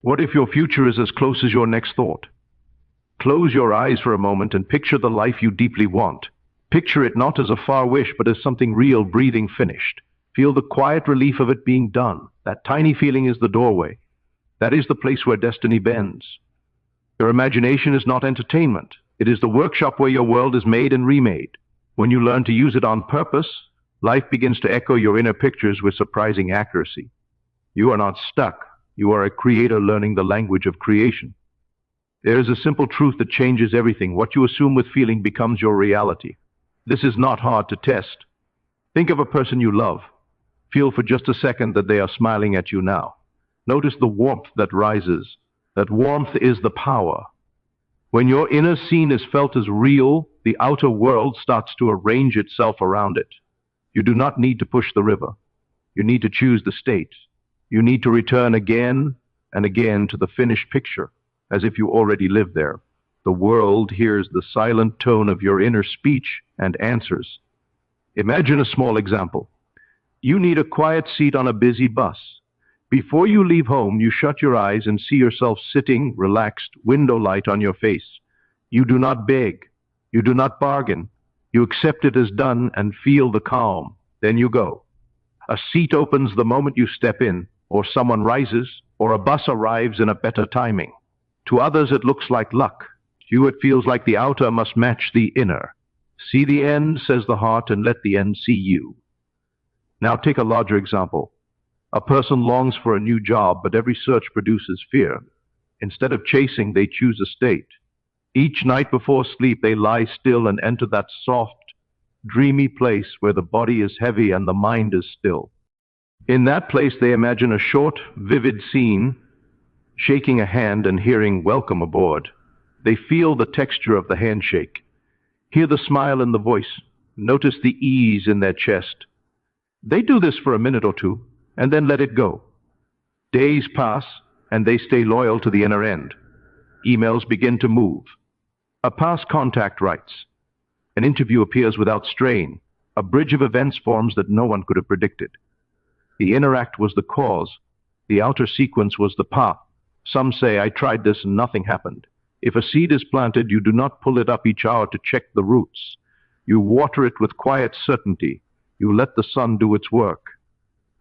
What if your future is as close as your next thought? Close your eyes for a moment and picture the life you deeply want. Picture it not as a far wish, but as something real, breathing, finished. Feel the quiet relief of it being done. That tiny feeling is the doorway. That is the place where destiny bends. Your imagination is not entertainment. It is the workshop where your world is made and remade. When you learn to use it on purpose, life begins to echo your inner pictures with surprising accuracy. You are not stuck. You are a creator learning the language of creation. There is a simple truth that changes everything. What you assume with feeling becomes your reality. This is not hard to test. Think of a person you love. Feel for just a second that they are smiling at you now. Notice the warmth that rises. That warmth is the power. When your inner scene is felt as real, the outer world starts to arrange itself around it. You do not need to push the river. You need to choose the state. You need to return again and again to the finished picture, as if you already lived there. The world hears the silent tone of your inner speech and answers. Imagine a small example. You need a quiet seat on a busy bus. Before you leave home, you shut your eyes and see yourself sitting, relaxed, window light on your face. You do not beg. You do not bargain. You accept it as done and feel the calm. Then you go. A seat opens the moment you step in, or someone rises, or a bus arrives in a better timing. To others, it looks like luck. To you, it feels like the outer must match the inner. See the end, says the heart, and let the end see you. Now take a larger example. A person longs for a new job, but every search produces fear. Instead of chasing, they choose a state. Each night before sleep, they lie still and enter that soft, dreamy place where the body is heavy and the mind is still. In that place, they imagine a short, vivid scene, shaking a hand and hearing "welcome aboard." They feel the texture of the handshake, hear the smile in the voice, notice the ease in their chest. They do this for a minute or two, and then let it go. Days pass, and they stay loyal to the inner end. Emails begin to move. A past contact writes. An interview appears without strain. A bridge of events forms that no one could have predicted. The inner act was the cause. The outer sequence was the path. Some say, I tried this and nothing happened. If a seed is planted, you do not pull it up each hour to check the roots. You water it with quiet certainty. You let the sun do its work.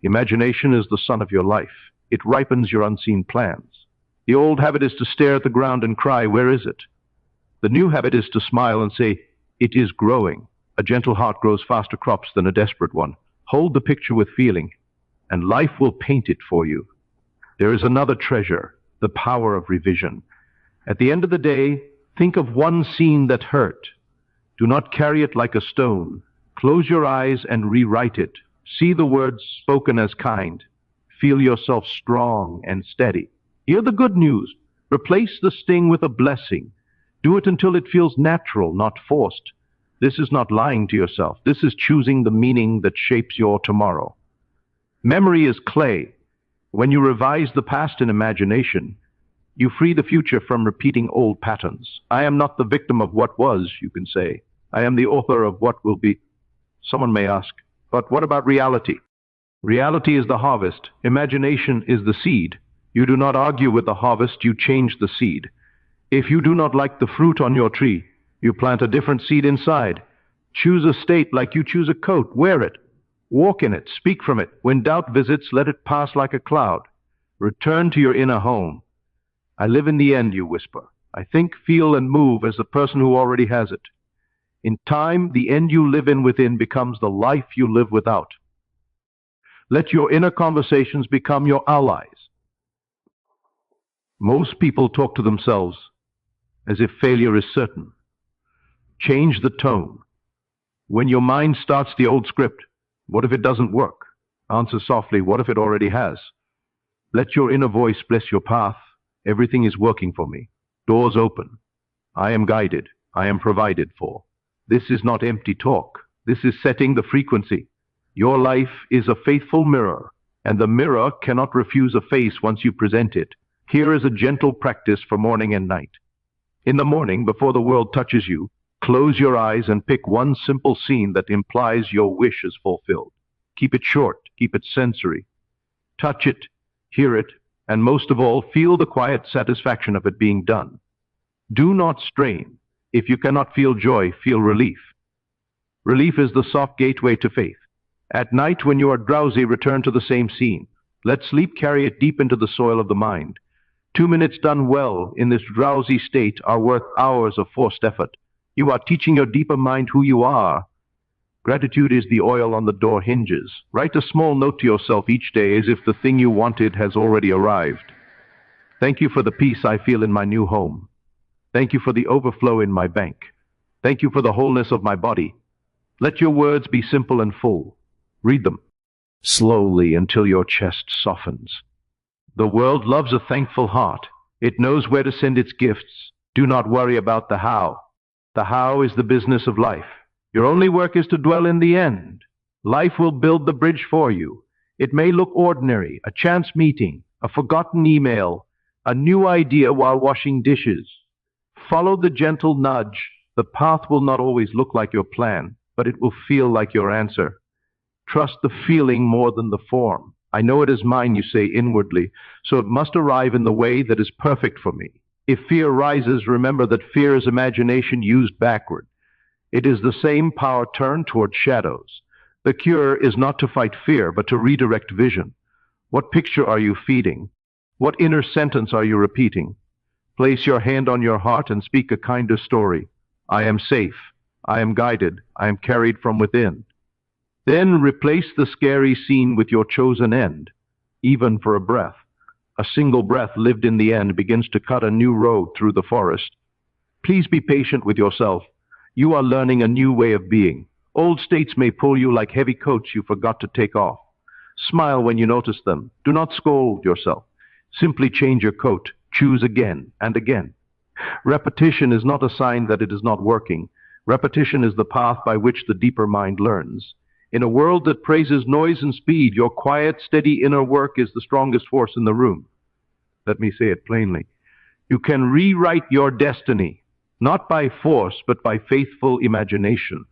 Imagination is the sun of your life. It ripens your unseen plans. The old habit is to stare at the ground and cry, where is it? The new habit is to smile and say, it is growing. A gentle heart grows faster crops than a desperate one. Hold the picture with feeling, and life will paint it for you. There is another treasure, the power of revision. At the end of the day, think of one scene that hurt. Do not carry it like a stone. Close your eyes and rewrite it. See the words spoken as kind. Feel yourself strong and steady. Hear the good news. Replace the sting with a blessing. Do it until it feels natural, not forced. This is not lying to yourself. This is choosing the meaning that shapes your tomorrow. Memory is clay. When you revise the past in imagination, you free the future from repeating old patterns. I am not the victim of what was, you can say. I am the author of what will be. Someone may ask, but what about reality? Reality is the harvest. Imagination is the seed. You do not argue with the harvest, you change the seed. If you do not like the fruit on your tree, you plant a different seed inside. Choose a state like you choose a coat. Wear it. Walk in it. Speak from it. When doubt visits, let it pass like a cloud. Return to your inner home. I live in the end, you whisper. I think, feel, and move as the person who already has it. In time, the end you live in within becomes the life you live without. Let your inner conversations become your allies. Most people talk to themselves as if failure is certain. Change the tone. When your mind starts the old script, what if it doesn't work? Answer softly, what if it already has? Let your inner voice bless your path. Everything is working for me. Doors open. I am guided. I am provided for. This is not empty talk. This is setting the frequency. Your life is a faithful mirror, and the mirror cannot refuse a face once you present it. Here is a gentle practice for morning and night. In the morning, before the world touches you, close your eyes and pick one simple scene that implies your wish is fulfilled. Keep it short. Keep it sensory. Touch it, hear it, And most of all, feel the quiet satisfaction of it being done. Do not strain. If you cannot feel joy, feel relief. Relief is the soft gateway to faith. At night, when you are drowsy, return to the same scene. Let sleep carry it deep into the soil of the mind. 2 minutes done well in this drowsy state are worth hours of forced effort. You are teaching your deeper mind who you are. Gratitude is the oil on the door hinges. Write a small note to yourself each day as if the thing you wanted has already arrived. Thank you for the peace I feel in my new home. Thank you for the overflow in my bank. Thank you for the wholeness of my body. Let your words be simple and full. Read them slowly until your chest softens. The world loves a thankful heart. It knows where to send its gifts. Do not worry about the how. The how is the business of life. Your only work is to dwell in the end. Life will build the bridge for you. It may look ordinary, a chance meeting, a forgotten email, a new idea while washing dishes. Follow the gentle nudge. The path will not always look like your plan, but it will feel like your answer. Trust the feeling more than the form. I know it is mine, you say inwardly, so it must arrive in the way that is perfect for me. If fear rises, remember that fear is imagination used backward. It is the same power turned toward shadows. The cure is not to fight fear, but to redirect vision. What picture are you feeding? What inner sentence are you repeating? Place your hand on your heart and speak a kinder story. I am safe. I am guided. I am carried from within. Then replace the scary scene with your chosen end, even for a breath. A single breath lived in the end begins to cut a new road through the forest. Please be patient with yourself. You are learning a new way of being. Old states may pull you like heavy coats you forgot to take off. Smile when you notice them. Do not scold yourself. Simply change your coat. Choose again and again. Repetition is not a sign that it is not working. Repetition is the path by which the deeper mind learns. In a world that praises noise and speed, your quiet, steady inner work is the strongest force in the room. Let me say it plainly. You can rewrite your destiny, not by force, but by faithful imagination,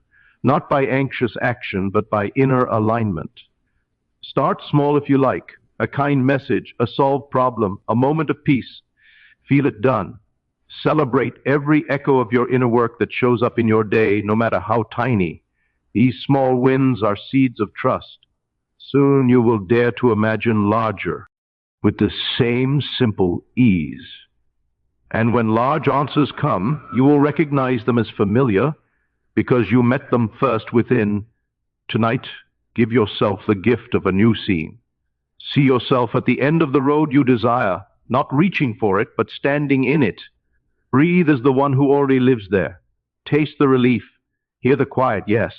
not by anxious action, but by inner alignment. Start small if you like, a kind message, a solved problem, a moment of peace. Feel it done. Celebrate every echo of your inner work that shows up in your day, no matter how tiny. These small wins are seeds of trust. Soon you will dare to imagine larger, with the same simple ease. And when large answers come, you will recognize them as familiar because you met them first within. Tonight, give yourself the gift of a new scene. See yourself at the end of the road you desire, not reaching for it, but standing in it. Breathe as the one who already lives there. Taste the relief. Hear the quiet, yes.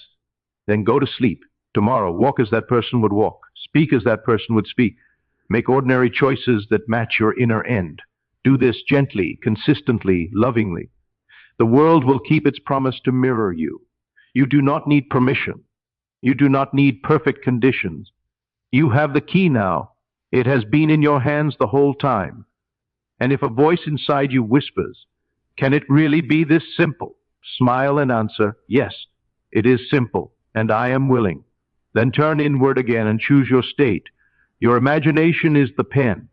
Then go to sleep. Tomorrow, walk as that person would walk. Speak as that person would speak. Make ordinary choices that match your inner end. Do this gently, consistently, lovingly. The world will keep its promise to mirror you. You do not need permission. You do not need perfect conditions. You have the key now. It has been in your hands the whole time. And if a voice inside you whispers, can it really be this simple? Smile and answer, yes, it is simple, and I am willing. Then turn inward again and choose your state. Your imagination is the pen.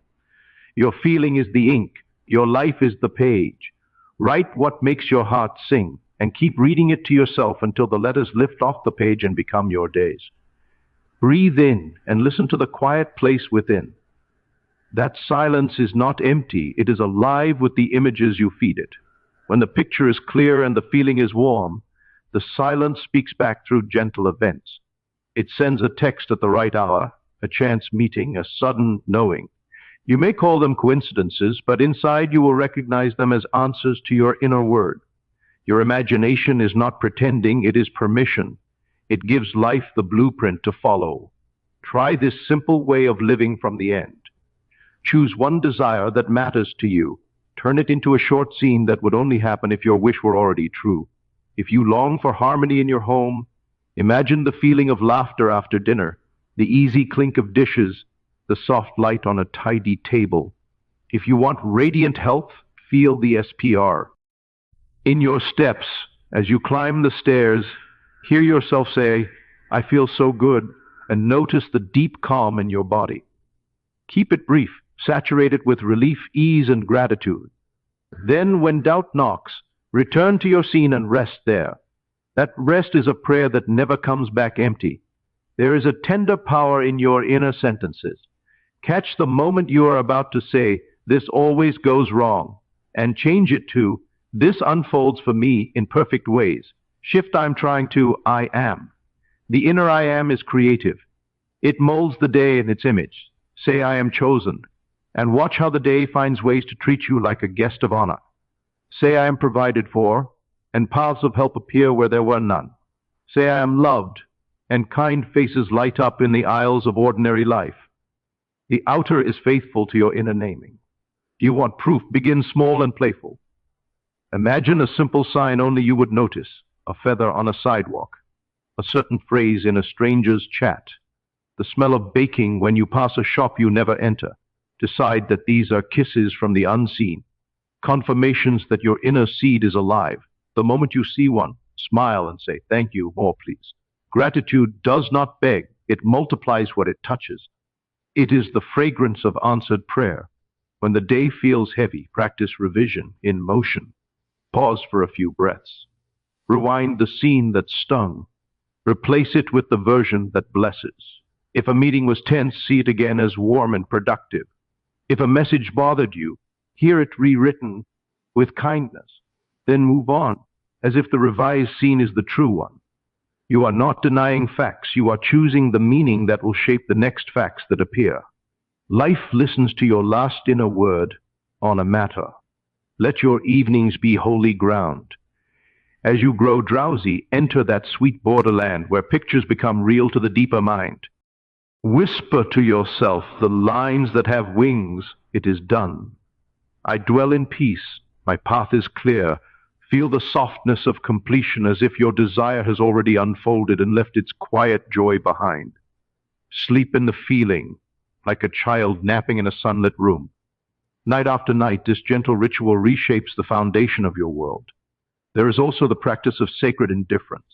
Your feeling is the ink. Your life is the page. Write what makes your heart sing, and keep reading it to yourself until the letters lift off the page and become your days. Breathe in and listen to the quiet place within. That silence is not empty. It is alive with the images you feed it. When the picture is clear and the feeling is warm, the silence speaks back through gentle events. It sends a text at the right hour, a chance meeting, a sudden knowing. You may call them coincidences, but inside you will recognize them as answers to your inner word. Your imagination is not pretending, it is permission. It gives life the blueprint to follow. Try this simple way of living from the end. Choose one desire that matters to you. Turn it into a short scene that would only happen if your wish were already true. If you long for harmony in your home, imagine the feeling of laughter after dinner, the easy clink of dishes, the soft light on a tidy table. If you want radiant health, feel the SPR. In your steps, as you climb the stairs, hear yourself say, I feel so good, and notice the deep calm in your body. Keep it brief. Saturate it with relief, ease, and gratitude. Then, when doubt knocks, return to your scene and rest there. That rest is a prayer that never comes back empty. There is a tender power in your inner sentences. Catch the moment you are about to say, "This always goes wrong," and change it to, "This unfolds for me in perfect ways." Shift "I'm trying" to "I am." The inner I am is creative. It molds the day in its image. Say, "I am chosen," and watch how the day finds ways to treat you like a guest of honor. Say, "I am provided for," and paths of help appear where there were none. Say, "I am loved," and kind faces light up in the aisles of ordinary life. The outer is faithful to your inner naming. Do you want proof? Begin small and playful. Imagine a simple sign only you would notice, a feather on a sidewalk, a certain phrase in a stranger's chat, the smell of baking when you pass a shop you never enter. Decide that these are kisses from the unseen, confirmations that your inner seed is alive. The moment you see one, smile and say, "Thank you, more please." Gratitude does not beg, it multiplies what it touches. It is the fragrance of answered prayer. When the day feels heavy, practice revision in motion. Pause for a few breaths. Rewind the scene that stung. Replace it with the version that blesses. If a meeting was tense, see it again as warm and productive. If a message bothered you, hear it rewritten with kindness. Then move on, as if the revised scene is the true one. You are not denying facts. You are choosing the meaning that will shape the next facts that appear. Life listens to your last inner word on a matter. Let your evenings be holy ground. As you grow drowsy, enter that sweet borderland where pictures become real to the deeper mind. Whisper to yourself the lines that have wings. It is done. I dwell in peace. My path is clear. Feel the softness of completion as if your desire has already unfolded and left its quiet joy behind. Sleep in the feeling, like a child napping in a sunlit room. Night after night, this gentle ritual reshapes the foundation of your world. There is also the practice of sacred indifference.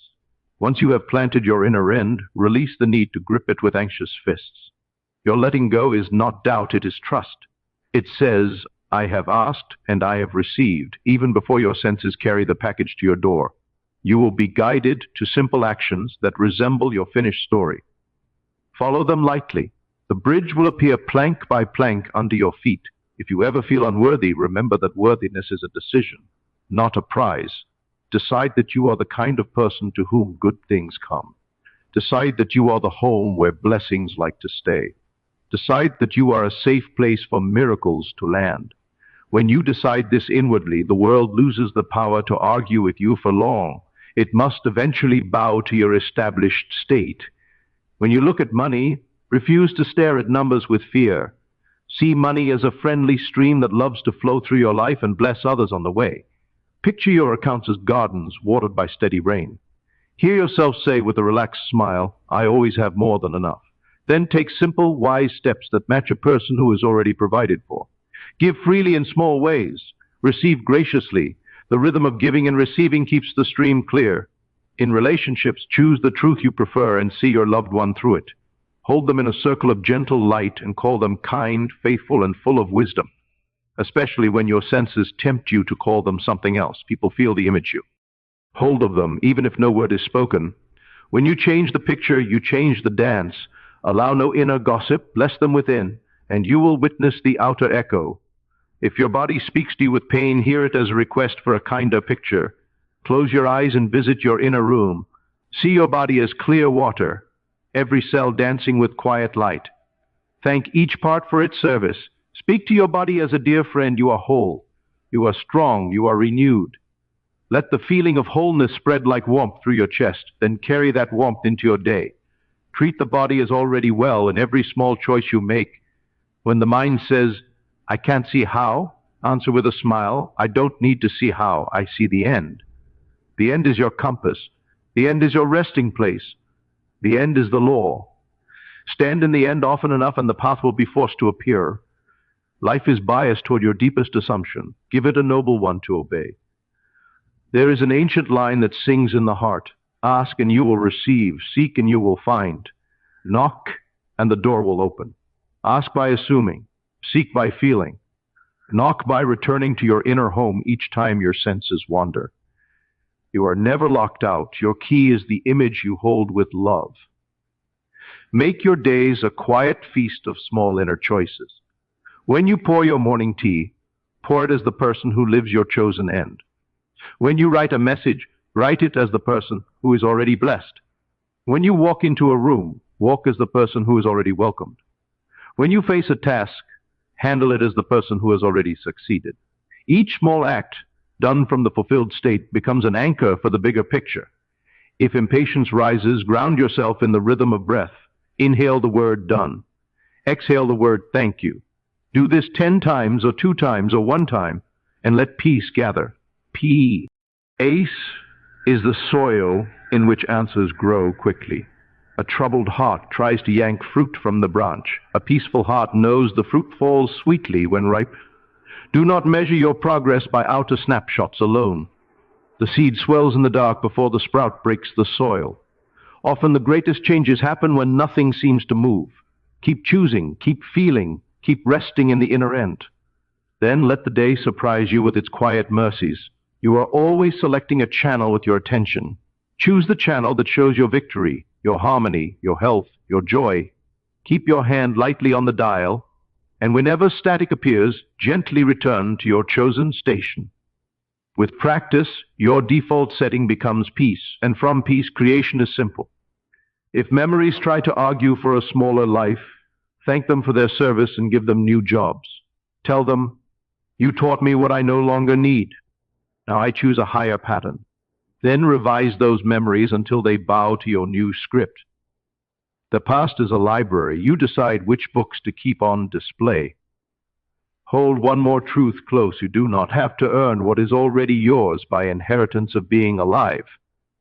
Once you have planted your inner end, release the need to grip it with anxious fists. Your letting go is not doubt, it is trust. It says, "I have asked and I have received," even before your senses carry the package to your door. You will be guided to simple actions that resemble your finished story. Follow them lightly. The bridge will appear plank by plank under your feet. If you ever feel unworthy, remember that worthiness is a decision, not a prize. Decide that you are the kind of person to whom good things come. Decide that you are the home where blessings like to stay. Decide that you are a safe place for miracles to land. When you decide this inwardly, the world loses the power to argue with you for long. It must eventually bow to your established state. When you look at money, refuse to stare at numbers with fear. See money as a friendly stream that loves to flow through your life and bless others on the way. Picture your accounts as gardens watered by steady rain. Hear yourself say with a relaxed smile, "I always have more than enough." Then take simple, wise steps that match a person who is already provided for. Give freely in small ways. Receive graciously. The rhythm of giving and receiving keeps the stream clear. In relationships, choose the truth you prefer and see your loved one through it. Hold them in a circle of gentle light and call them kind, faithful, and full of wisdom. Especially when your senses tempt you to call them something else. People feel the image you hold of them, even if no word is spoken. When you change the picture, you change the dance. Allow no inner gossip, bless them within, and you will witness the outer echo. If your body speaks to you with pain, hear it as a request for a kinder picture. Close your eyes and visit your inner room. See your body as clear water, every cell dancing with quiet light. Thank each part for its service. Speak to your body as a dear friend. You are whole. You are strong. You are renewed. Let the feeling of wholeness spread like warmth through your chest, then carry that warmth into your day. Treat the body as already well in every small choice you make. When the mind says, "I can't see how," answer with a smile, "I don't need to see how. I see the end." The end is your compass. The end is your resting place. The end is the law. Stand in the end often enough and the path will be forced to appear. Life is biased toward your deepest assumption. Give it a noble one to obey. There is an ancient line that sings in the heart. Ask and you will receive. Seek and you will find. Knock and the door will open. Ask by assuming. Seek by feeling. Knock by returning to your inner home each time your senses wander. You are never locked out. Your key is the image you hold with love. Make your days a quiet feast of small inner choices. When you pour your morning tea, pour it as the person who lives your chosen end. When you write a message, write it as the person who is already blessed. When you walk into a room, walk as the person who is already welcomed. When you face a task, handle it as the person who has already succeeded. Each small act done from the fulfilled state becomes an anchor for the bigger picture. If impatience rises, ground yourself in the rhythm of breath. Inhale the word done. Exhale the word thank you. Do this 10 times or 2 times or 1 time, and let peace gather. P. Ace is the soil in which answers grow quickly. A troubled heart tries to yank fruit from the branch. A peaceful heart knows the fruit falls sweetly when ripe. Do not measure your progress by outer snapshots alone. The seed swells in the dark before the sprout breaks the soil. Often the greatest changes happen when nothing seems to move. Keep choosing, keep feeling, keep resting in the inner end. Then let the day surprise you with its quiet mercies. You are always selecting a channel with your attention. Choose the channel that shows your victory, your harmony, your health, your joy. Keep your hand lightly on the dial, and whenever static appears, gently return to your chosen station. With practice, your default setting becomes peace, and from peace, creation is simple. If memories try to argue for a smaller life, thank them for their service and give them new jobs. Tell them, you taught me what I no longer need. Now I choose a higher pattern. Then revise those memories until they bow to your new script. The past is a library. You decide which books to keep on display. Hold one more truth close. You do not have to earn what is already yours by inheritance of being alive.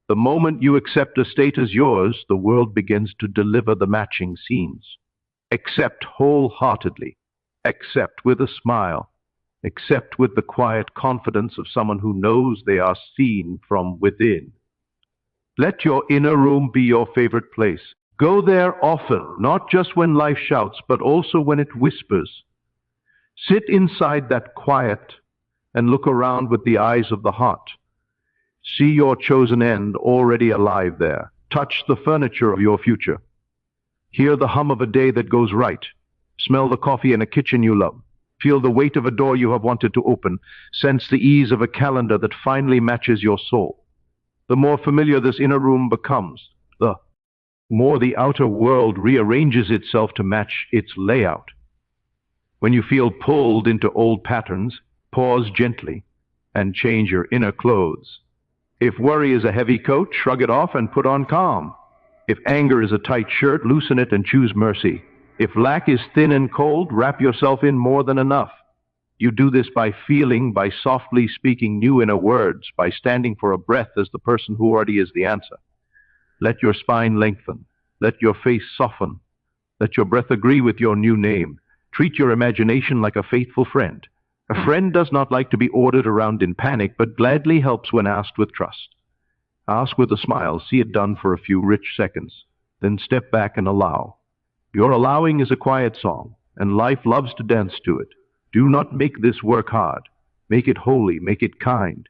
The moment you accept a state as yours, the world begins to deliver the matching scenes. Accept wholeheartedly. Accept with a smile. Accept with the quiet confidence of someone who knows they are seen from within. Let your inner room be your favorite place. Go there often, not just when life shouts, but also when it whispers. Sit inside that quiet and look around with the eyes of the heart. See your chosen end already alive there. Touch the furniture of your future. Hear the hum of a day that goes right. Smell the coffee in a kitchen you love. Feel the weight of a door you have wanted to open. Sense the ease of a calendar that finally matches your soul. The more familiar this inner room becomes, the more the outer world rearranges itself to match its layout. When you feel pulled into old patterns, pause gently and change your inner clothes. If worry is a heavy coat, shrug it off and put on calm. If anger is a tight shirt, loosen it and choose mercy. If lack is thin and cold, wrap yourself in more than enough. You do this by feeling, by softly speaking new inner words, by standing for a breath as the person who already is the answer. Let your spine lengthen. Let your face soften. Let your breath agree with your new name. Treat your imagination like a faithful friend. A friend does not like to be ordered around in panic, but gladly helps when asked with trust. Ask with a smile, see it done for a few rich seconds. Then step back and allow. Your allowing is a quiet song, and life loves to dance to it. Do not make this work hard. Make it holy, make it kind.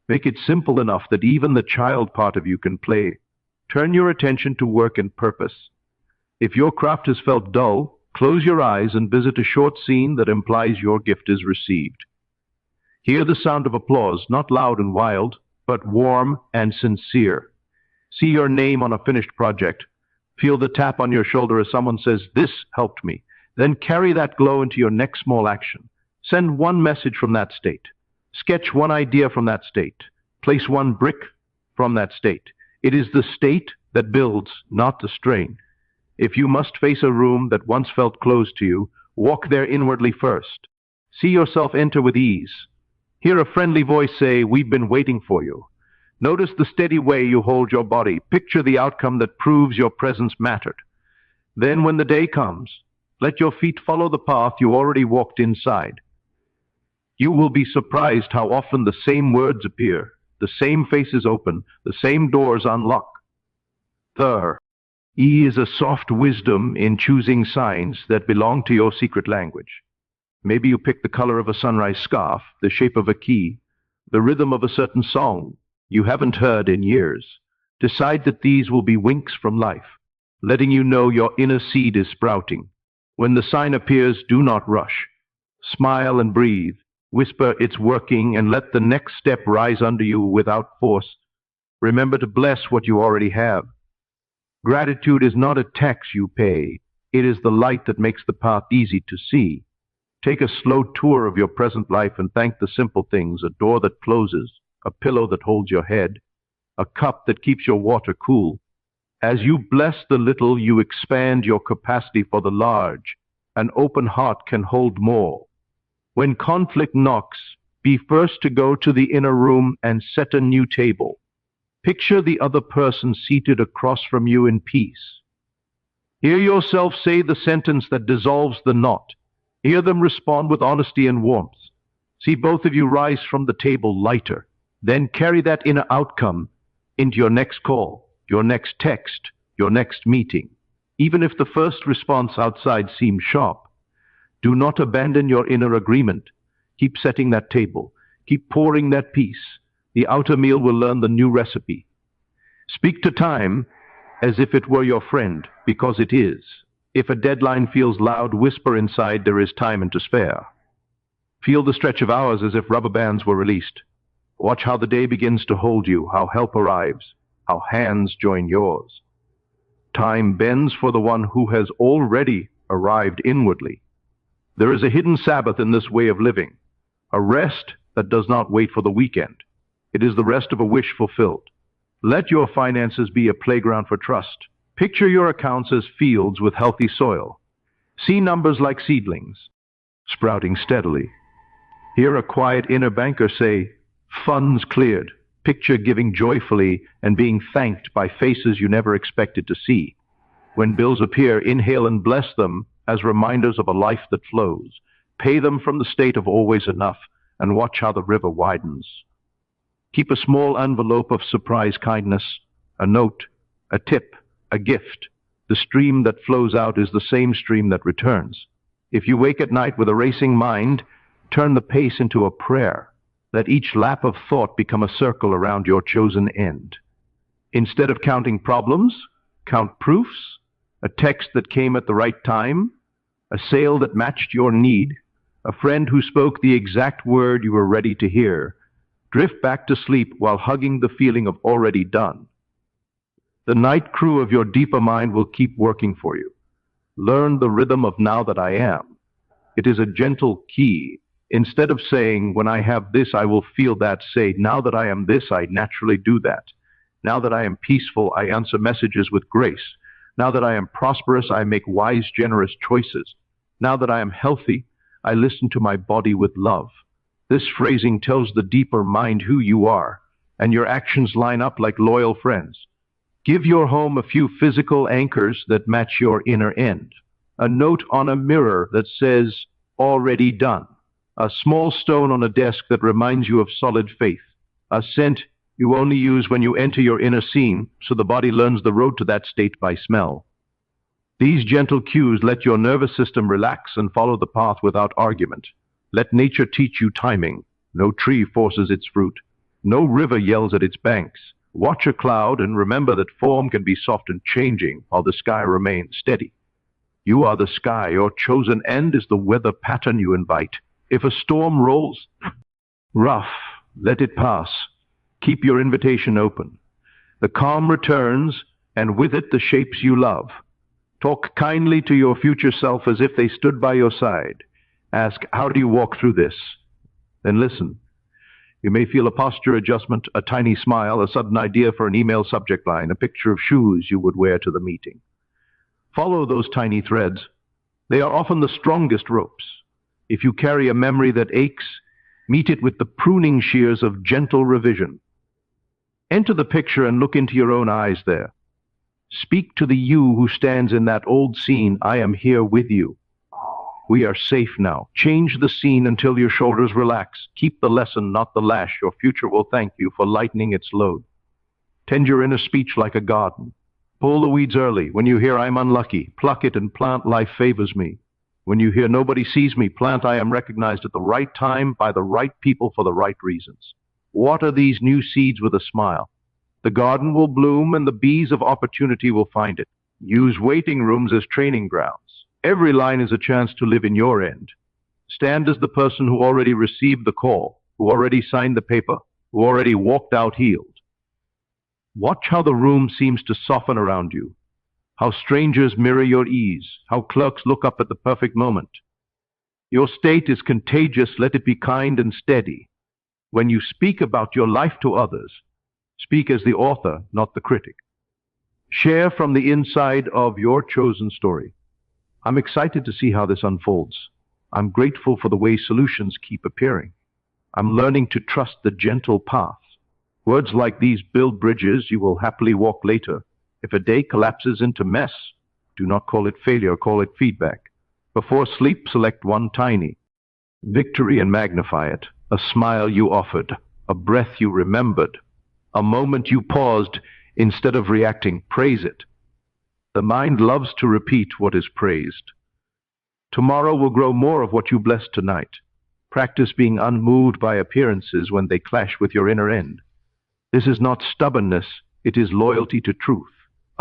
Make it simple enough that even the child part of you can play. Turn your attention to work and purpose. If your craft has felt dull, close your eyes and visit a short scene that implies your gift is received. Hear the sound of applause, not loud and wild, but warm and sincere. See your name on a finished project. Feel the tap on your shoulder as someone says, "This helped me." Then carry that glow into your next small action. Send one message from that state. Sketch one idea from that state. Place one brick from that state. It is the state that builds, not the strain. If you must face a room that once felt closed to you, walk there inwardly first. See yourself enter with ease. Hear a friendly voice say, "We've been waiting for you." Notice the steady way you hold your body. Picture the outcome that proves your presence mattered. Then when the day comes, let your feet follow the path you already walked inside. You will be surprised how often the same words appear, the same faces open, the same doors unlock. E is a soft wisdom in choosing signs that belong to your secret language. Maybe you pick the color of a sunrise scarf, the shape of a key, the rhythm of a certain song you haven't heard in years. Decide that these will be winks from life, letting you know your inner seed is sprouting. When the sign appears, do not rush. Smile and breathe. Whisper it's working and let the next step rise under you without force. Remember to bless what you already have. Gratitude is not a tax you pay. It is the light that makes the path easy to see. Take a slow tour of your present life and thank the simple things: a door that closes, a pillow that holds your head, a cup that keeps your water cool. As you bless the little, you expand your capacity for the large. An open heart can hold more. When conflict knocks, be first to go to the inner room and set a new table. Picture the other person seated across from you in peace. Hear yourself say the sentence that dissolves the knot. Hear them respond with honesty and warmth. See both of you rise from the table lighter. Then carry that inner outcome into your next call, your next text, your next meeting. Even if the first response outside seems sharp, do not abandon your inner agreement. Keep setting that table. Keep pouring that peace. The outer meal will learn the new recipe. Speak to time as if it were your friend, because it is. If a deadline feels loud, whisper inside there is time and to spare. Feel the stretch of hours as if rubber bands were released. Watch how the day begins to hold you, how help arrives, how hands join yours. Time bends for the one who has already arrived inwardly. There is a hidden Sabbath in this way of living, a rest that does not wait for the weekend. It is the rest of a wish fulfilled. Let your finances be a playground for trust. Picture your accounts as fields with healthy soil. See numbers like seedlings, sprouting steadily. Hear a quiet inner banker say, "Funds cleared." Picture giving joyfully and being thanked by faces you never expected to see. When bills appear, inhale and bless them as reminders of a life that flows. Pay them from the state of always enough and watch how the river widens. Keep a small envelope of surprise kindness, a note, a tip, a gift. The stream that flows out is the same stream that returns. If you wake at night with a racing mind, turn the pace into a prayer. Let each lap of thought become a circle around your chosen end. Instead of counting problems, count proofs, a text that came at the right time, a sale that matched your need, a friend who spoke the exact word you were ready to hear. Drift back to sleep while hugging the feeling of already done. The night crew of your deeper mind will keep working for you. Learn the rhythm of now that I am. It is a gentle key. Instead of saying, "When I have this, I will feel that," say, "Now that I am this, I naturally do that. Now that I am peaceful, I answer messages with grace. Now that I am prosperous, I make wise, generous choices. Now that I am healthy, I listen to my body with love." This phrasing tells the deeper mind who you are, and your actions line up like loyal friends. Give your home a few physical anchors that match your inner end. A note on a mirror that says, "Already done." A small stone on a desk that reminds you of solid faith. A scent you only use when you enter your inner scene, so the body learns the road to that state by smell. These gentle cues let your nervous system relax and follow the path without argument. Let nature teach you timing. No tree forces its fruit. No river yells at its banks. Watch a cloud and remember that form can be soft and changing while the sky remains steady. You are the sky. Your chosen end is the weather pattern you invite. If a storm rolls rough, let it pass. Keep your invitation open. The calm returns, and with it the shapes you love. Talk kindly to your future self as if they stood by your side. Ask, "How do you walk through this?" Then listen. You may feel a posture adjustment, a tiny smile, a sudden idea for an email subject line, a picture of shoes you would wear to the meeting. Follow those tiny threads. They are often the strongest ropes. If you carry a memory that aches, meet it with the pruning shears of gentle revision. Enter the picture and look into your own eyes there. Speak to the you who stands in that old scene. "I am here with you. We are safe now." Change the scene until your shoulders relax. Keep the lesson, not the lash. Your future will thank you for lightening its load. Tend your inner speech like a garden. Pull the weeds early. When you hear "I'm unlucky," pluck it and plant "Life favors me." When you hear nobody sees me, plant I am recognized at the right time by the right people for the right reasons. Water these new seeds with a smile. The garden will bloom and the bees of opportunity will find it. Use waiting rooms as training grounds. Every line is a chance to live in your end. Stand as the person who already received the call, who already signed the paper, who already walked out healed. Watch how the room seems to soften around you, how strangers mirror your ease, how clerks look up at the perfect moment. Your state is contagious, let it be kind and steady. When you speak about your life to others, speak as the author, not the critic. Share from the inside of your chosen story. I'm excited to see how this unfolds. I'm grateful for the way solutions keep appearing. I'm learning to trust the gentle path. Words like these build bridges you will happily walk later. If a day collapses into mess, do not call it failure, call it feedback. Before sleep, select one tiny victory and magnify it. A smile you offered, a breath you remembered, a moment you paused instead of reacting. Praise it. The mind loves to repeat what is praised. Tomorrow will grow more of what you blessed tonight. Practice being unmoved by appearances when they clash with your inner end. This is not stubbornness, it is loyalty to truth.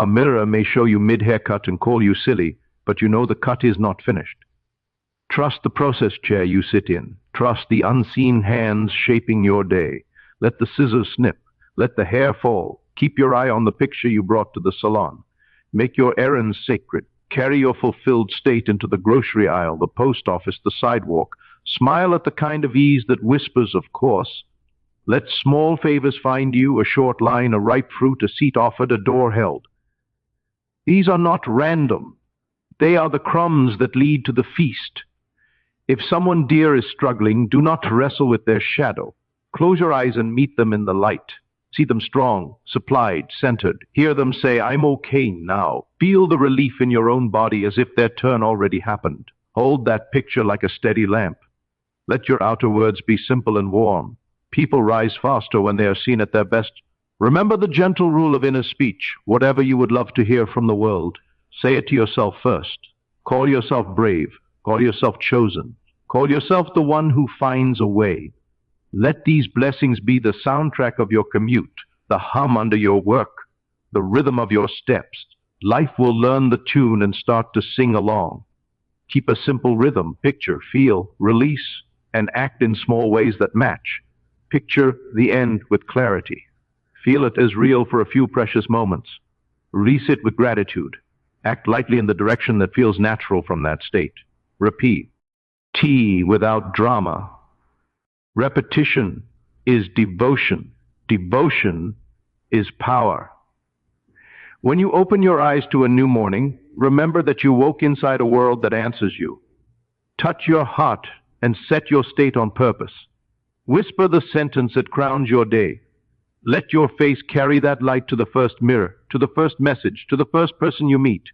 A mirror may show you mid-haircut and call you silly, but you know the cut is not finished. Trust the process chair you sit in. Trust the unseen hands shaping your day. Let the scissors snip. Let the hair fall. Keep your eye on the picture you brought to the salon. Make your errands sacred. Carry your fulfilled state into the grocery aisle, the post office, the sidewalk. Smile at the kind of ease that whispers, of course. Let small favors find you, a short line, a ripe fruit, a seat offered, a door held. These are not random. They are the crumbs that lead to the feast. If someone dear is struggling, do not wrestle with their shadow. Close your eyes and meet them in the light. See them strong, supplied, centered. Hear them say, I'm okay now. Feel the relief in your own body as if their turn already happened. Hold that picture like a steady lamp. Let your outer words be simple and warm. People rise faster when they are seen at their best. Remember the gentle rule of inner speech. Whatever you would love to hear from the world, say it to yourself first. Call yourself brave. Call yourself chosen. Call yourself the one who finds a way. Let these blessings be the soundtrack of your commute, the hum under your work, the rhythm of your steps. Life will learn the tune and start to sing along. Keep a simple rhythm. Picture, feel, release, and act in small ways that match. Picture the end with clarity. Feel it as real for a few precious moments. Release it with gratitude. Act lightly in the direction that feels natural from that state. Repeat. Tea without drama. Repetition is devotion. Devotion is power. When you open your eyes to a new morning, remember that you woke inside a world that answers you. Touch your heart and set your state on purpose. Whisper the sentence that crowns your day. Let your face carry that light to the first mirror, to the first message, to the first person you meet.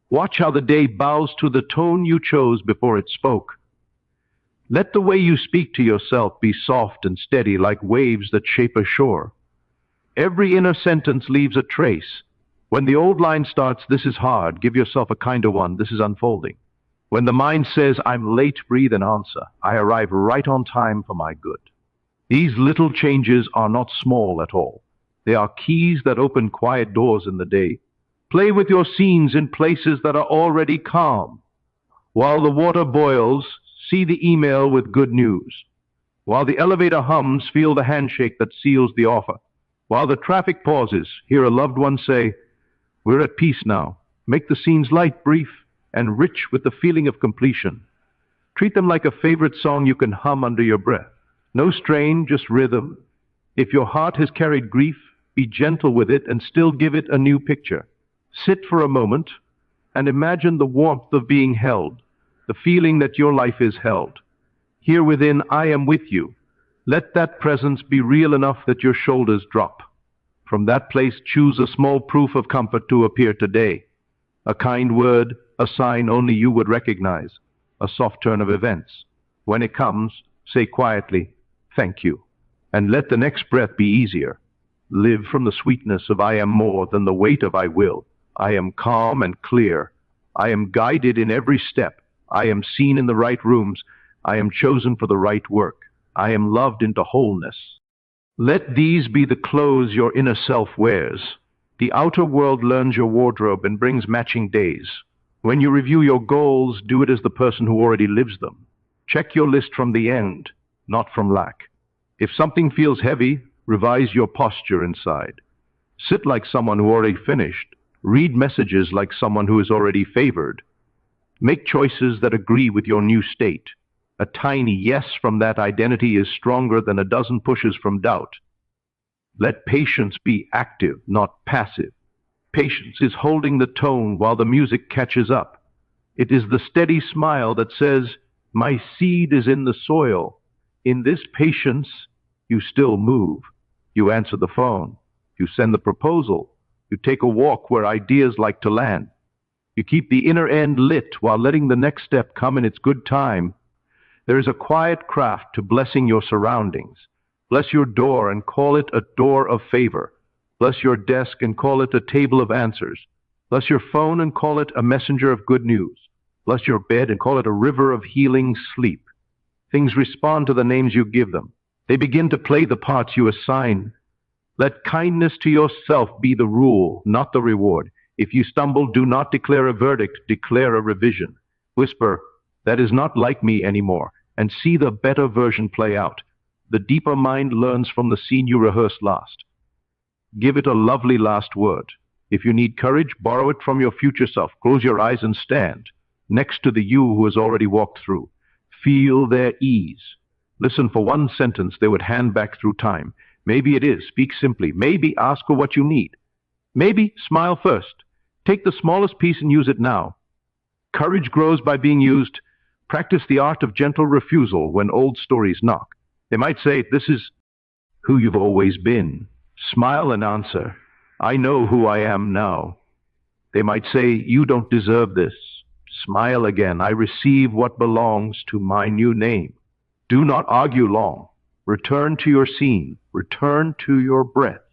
Watch how the day bows to the tone you chose before it spoke. Let the way you speak to yourself be soft and steady like waves that shape a shore. Every inner sentence leaves a trace. When the old line starts, this is hard, give yourself a kinder one, this is unfolding. When the mind says, I'm late, breathe and answer. I arrive right on time for my good. These little changes are not small at all. They are keys that open quiet doors in the day. Play with your scenes in places that are already calm. While the water boils, see the email with good news. While the elevator hums, feel the handshake that seals the offer. While the traffic pauses, hear a loved one say, we're at peace now. Make the scenes light, brief, and rich with the feeling of completion. Treat them like a favorite song you can hum under your breath. No strain, just rhythm. If your heart has carried grief, be gentle with it and still give it a new picture. Sit for a moment and imagine the warmth of being held, the feeling that your life is held. Here within, I am with you. Let that presence be real enough that your shoulders drop. From that place, choose a small proof of comfort to appear today. A kind word, a sign only you would recognize, a soft turn of events. When it comes, say quietly, thank you, and let the next breath be easier. Live from the sweetness of I am more than the weight of I will. I am calm and clear. I am guided in every step. I am seen in the right rooms. I am chosen for the right work. I am loved into wholeness. Let these be the clothes your inner self wears. The outer world learns your wardrobe and brings matching days. When you review your goals, do it as the person who already lives them. Check your list from the end, not from lack. If something feels heavy, revise your posture inside. Sit like someone who already finished. Read messages like someone who is already favored. Make choices that agree with your new state. A tiny yes from that identity is stronger than a dozen pushes from doubt. Let patience be active, not passive. Patience is holding the tone while the music catches up. It is the steady smile that says, "My seed is in the soil." In this patience, you still move. You answer the phone. You send the proposal. You take a walk where ideas like to land. You keep the inner end lit while letting the next step come in its good time. There is a quiet craft to blessing your surroundings. Bless your door and call it a door of favor. Bless your desk and call it a table of answers. Bless your phone and call it a messenger of good news. Bless your bed and call it a river of healing sleep. Things respond to the names you give them. They begin to play the parts you assign. Let kindness to yourself be the rule, not the reward. If you stumble, do not declare a verdict, declare a revision. Whisper, "That is not like me anymore," and see the better version play out. The deeper mind learns from the scene you rehearsed last. Give it a lovely last word. If you need courage, borrow it from your future self. Close your eyes and stand next to the you who has already walked through. Feel their ease. Listen for one sentence they would hand back through time. Maybe it is, speak simply. Maybe ask for what you need. Maybe smile first. Take the smallest piece and use it now. Courage grows by being used. Practice the art of gentle refusal when old stories knock. They might say, "This is who you've always been." Smile and answer, "I know who I am now." They might say, "You don't deserve this." Smile again, "I receive what belongs to my new name." Do not argue long. Return to your scene. Return to your breath.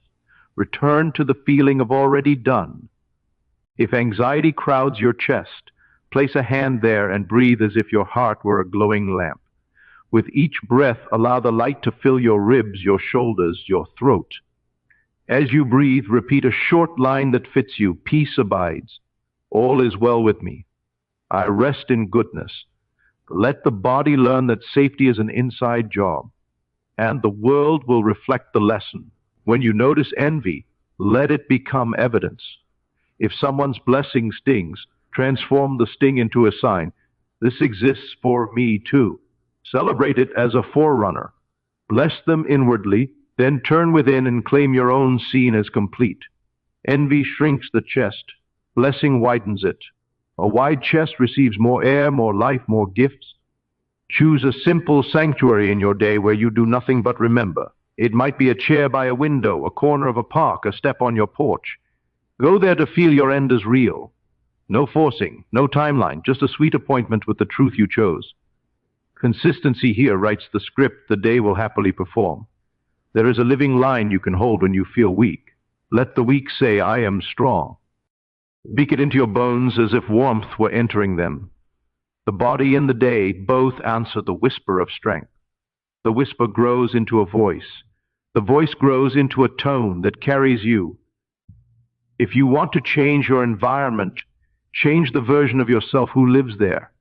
Return to the feeling of already done. If anxiety crowds your chest, place a hand there and breathe as if your heart were a glowing lamp. With each breath, allow the light to fill your ribs, your shoulders, your throat. As you breathe, repeat a short line that fits you. Peace abides. All is well with me. I rest in goodness. Let the body learn that safety is an inside job, and the world will reflect the lesson. When you notice envy, let it become evidence. If someone's blessing stings, transform the sting into a sign. This exists for me too. Celebrate it as a forerunner. Bless them inwardly, then turn within and claim your own scene as complete. Envy shrinks the chest. Blessing widens it. A wide chest receives more air, more life, more gifts. Choose a simple sanctuary in your day where you do nothing but remember. It might be a chair by a window, a corner of a park, a step on your porch. Go there to feel your end is real. No forcing, no timeline, just a sweet appointment with the truth you chose. Consistency here writes the script the day will happily perform. There is a living line you can hold when you feel weak. Let the weak say, "I am strong." Speak it into your bones as if warmth were entering them. The body and the day both answer the whisper of strength. The whisper grows into a voice. The voice grows into a tone that carries you. If you want to change your environment, change the version of yourself who lives there.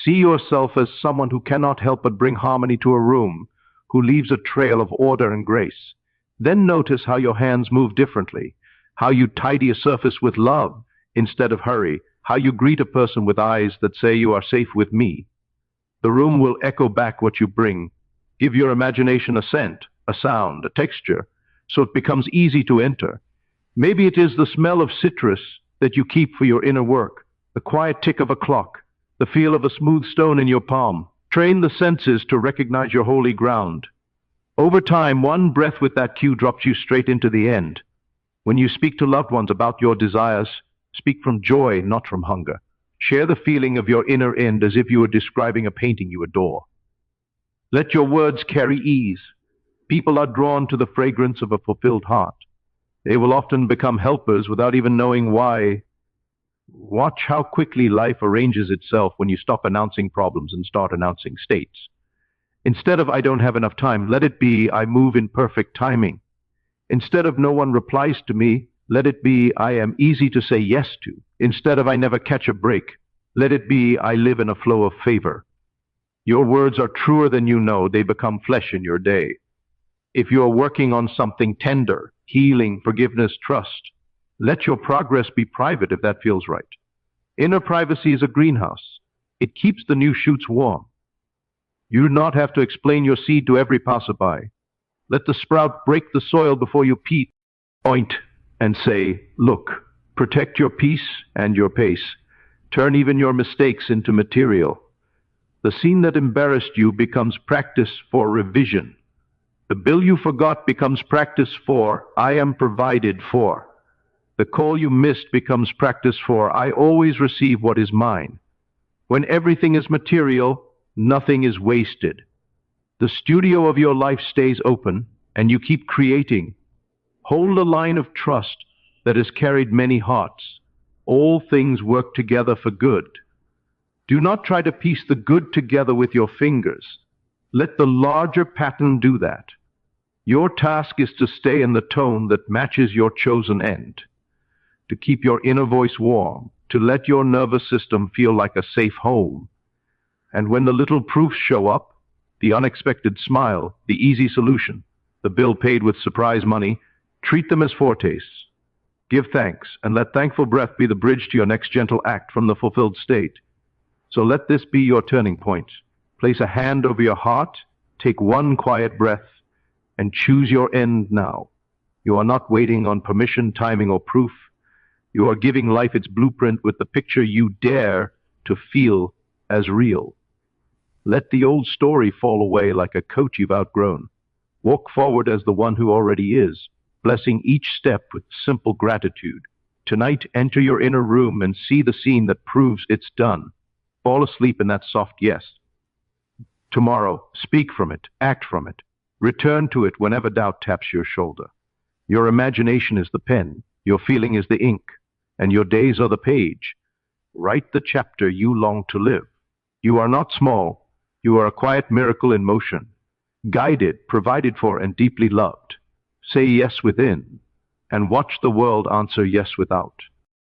See yourself as someone who cannot help but bring harmony to a room, who leaves a trail of order and grace. Then notice how your hands move differently, how you tidy a surface with love instead of hurry, how you greet a person with eyes that say you are safe with me. The room will echo back what you bring. Give your imagination a scent, a sound, a texture, so it becomes easy to enter. Maybe it is the smell of citrus that you keep for your inner work, the quiet tick of a clock, the feel of a smooth stone in your palm. Train the senses to recognize your holy ground. Over time, one breath with that cue drops you straight into the end. When you speak to loved ones about your desires, speak from joy, not from hunger. Share the feeling of your inner end as if you were describing a painting you adore. Let your words carry ease. People are drawn to the fragrance of a fulfilled heart. They will often become helpers without even knowing why. Watch how quickly life arranges itself when you stop announcing problems and start announcing states. Instead of "I don't have enough time," let it be "I move in perfect timing." Instead of "No one replies to me," let it be "I am easy to say yes to." Instead of "I never catch a break," let it be "I live in a flow of favor." Your words are truer than you know. They become flesh in your day. If you are working on something tender, healing, forgiveness, trust, let your progress be private if that feels right. Inner privacy is a greenhouse. It keeps the new shoots warm. You do not have to explain your seed to every passerby. Let the sprout break the soil before you point and say, "Look." Protect your peace and your pace. Turn even your mistakes into material. The scene that embarrassed you becomes practice for revision. The bill you forgot becomes practice for "I am provided for." The call you missed becomes practice for "I always receive what is mine." When everything is material, nothing is wasted. The studio of your life stays open, and you keep creating. Hold a line of trust that has carried many hearts. All things work together for good. Do not try to piece the good together with your fingers. Let the larger pattern do that. Your task is to stay in the tone that matches your chosen end, to keep your inner voice warm, to let your nervous system feel like a safe home. And when the little proofs show up, the unexpected smile, the easy solution, the bill paid with surprise money, treat them as foretastes. Give thanks, and let thankful breath be the bridge to your next gentle act from the fulfilled state. So let this be your turning point. Place a hand over your heart, take one quiet breath, and choose your end now. You are not waiting on permission, timing, or proof. You are giving life its blueprint with the picture you dare to feel as real. Let the old story fall away like a coat you've outgrown. Walk forward as the one who already is, blessing each step with simple gratitude. Tonight, enter your inner room and see the scene that proves it's done. Fall asleep in that soft yes. Tomorrow, speak from it, act from it. Return to it whenever doubt taps your shoulder. Your imagination is the pen, your feeling is the ink, and your days are the page. Write the chapter you long to live. You are not small. You are a quiet miracle in motion, guided, provided for, and deeply loved. Say yes within, and watch the world answer yes without.